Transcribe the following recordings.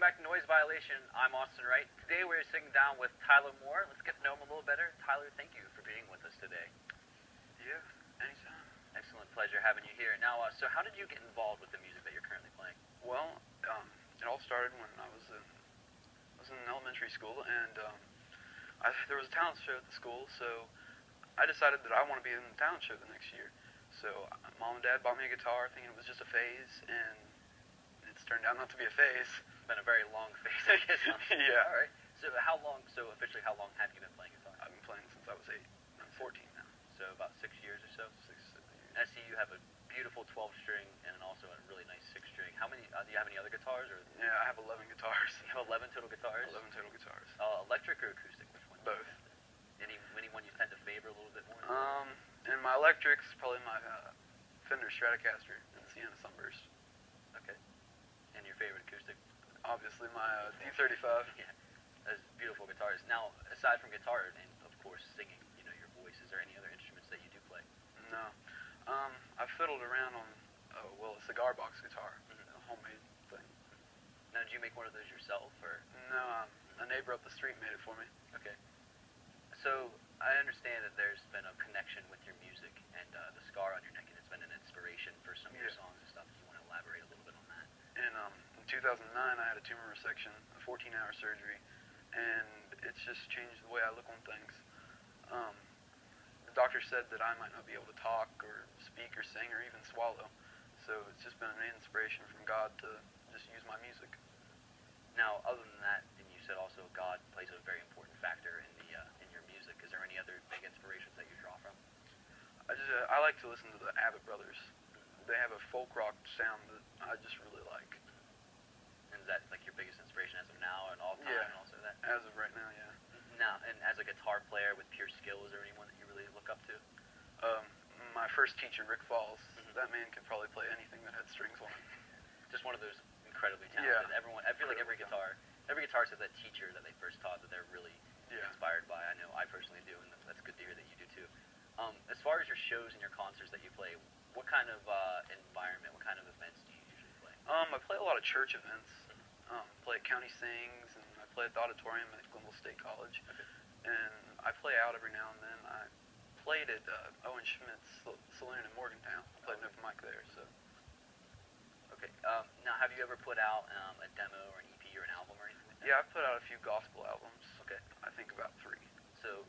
back to Noise Violation. I'm Austin Wright. Today we're sitting down with Tyler Moore. Let's get to know him a little better. Tyler, thank you for being with us today. Yeah, anytime. Excellent pleasure having you here. Now, so how did you get involved with the music that you're currently playing? Well, it all started when I was in elementary school, and there was a talent show at the school, so I decided that I want to be in the talent show the next year. So Mom and Dad bought me a guitar thinking it was just a phase, and it's turned out not to be a phase. It's been a very long phase, I guess. Yeah. All right. So officially, how long have you been playing guitar? I've been playing since I was 8. I'm 14 now. So about 6 years or so? 6, 7 years. And I see you have a beautiful 12-string and also a really nice 6-string. How many, do you have any other guitars? Or? Yeah, I have 11 guitars. You have 11 total guitars? 11 total guitars. Electric or acoustic? Which one? Both. Anyone you tend to favor a little bit more? And my electrics, probably my Fender Stratocaster and Sienna Sunburst. Okay. And your favorite acoustic? Obviously my D35. Yeah, those beautiful guitars. Now, aside from guitar and of course singing, your voice, is there any other instruments that you do play? No. I've fiddled around on, a cigar box guitar, a homemade thing. Now, did you make one of those yourself, or? No, a neighbor up the street made it for me. Okay. So, I understand that there's been a connection with your music and the scar on your neck, and it's been an inspiration for some of your songs and stuff. Do you want to elaborate a little bit on that? In 2009, I had a tumor resection, a 14-hour surgery, and it's just changed the way I look on things. The doctor said that I might not be able to talk or speak or sing or even swallow, so it's just been an inspiration from God to just use my music. Now, other than that, and you said also God plays a very important factor in your music. Is there any other big inspirations that you draw from? I like to listen to the Abbott Brothers. They have a folk rock sound that I just really like. And is that like your biggest inspiration as of now and all time? Yeah. And also that? As of right now, yeah. Now, and as a guitar player with pure skill, is there anyone that you really look up to? My first teacher, Rick Falls, that man could probably play anything that had strings on it. Just one of those incredibly talented. Yeah. I feel like every guitarist has that teacher that they first taught that they're really inspired by. I know I personally do, and that's good to hear that you do too. As far as your shows and your concerts that you play, what kind of environment, what kind of events do you usually play? I play a lot of church events. Play at County Sings, and I play at the auditorium at Glenville State College. Okay. And I play out every now and then. I played at Owen Schmidt's Saloon in Morgantown. I played an open mic there, so. Okay. Now, have you ever put out a demo or an EP or an album or anything like that? Yeah, I've put out a few gospel albums. Okay. I think about 3. So,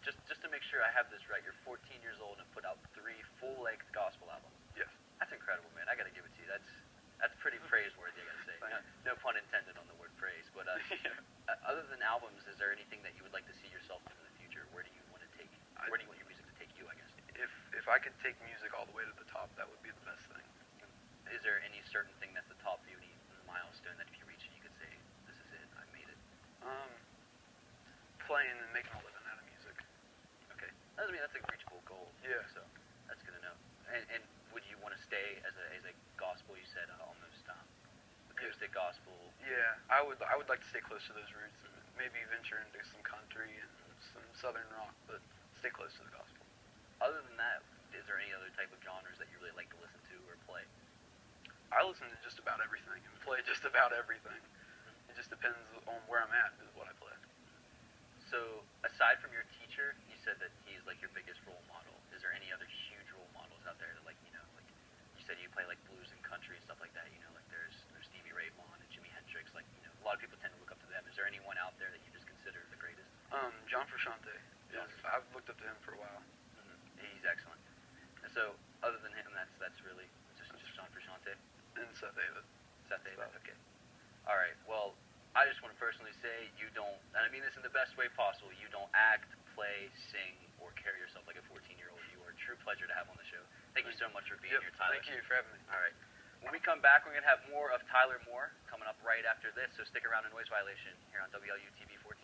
just to make sure I have this right, you're 14 years old and put out 3 full-length gospel albums. Yes. That's incredible, man. I got to give it to you. That's pretty praiseworthy, I got to say. No pun intended on the word praise. But other than albums, is there anything that you would like to see yourself in the future? Where do you want to take? Where do you want your music to take you? I guess. If I could take music all the way to the top, that would be the best thing. Is there any certain thing that's the top view, any milestone that if you reach it, you could say, "This is it. I made it." Playing and making a living out of music. Okay. I mean, that's a reachable goal. Yeah. So that's good to know. And would you want to stay as a gospel? You said almost acoustic gospel. Yeah, I would like to stay close to those roots and maybe venture into some country and some southern rock, but stay close to the gospel. Other than that, is there any other type of genres that you really like to listen to or play? I listen to just about everything and play just about everything. It just depends on where I'm at is what I play. So, aside from your teacher, you said that he's like your biggest role model. Is there any other huge role models out there that like you said you play like blues and country and stuff like that, like there's Stevie Ray Vaughan and Jimi Hendrix, like, a lot of people tend to look up to them. Is there anyone out there that you just consider the greatest? John Frusciante. I've looked up to him for a while. He's excellent. And so, other than him, that's really just John Frusciante? And Seth David. Seth David, okay. All right, well, I just want to personally say you don't, and I mean this in the best way possible, you don't act, play, sing, or carry yourself like a 14-year-old. You are a true pleasure to have on the show. Thank you so much for being here, Tyler. Thank you for having me. All right. When we come back, we're going to have more of Tyler Moore coming up right after this, so stick around in Noise Violation here on WLUTV 14.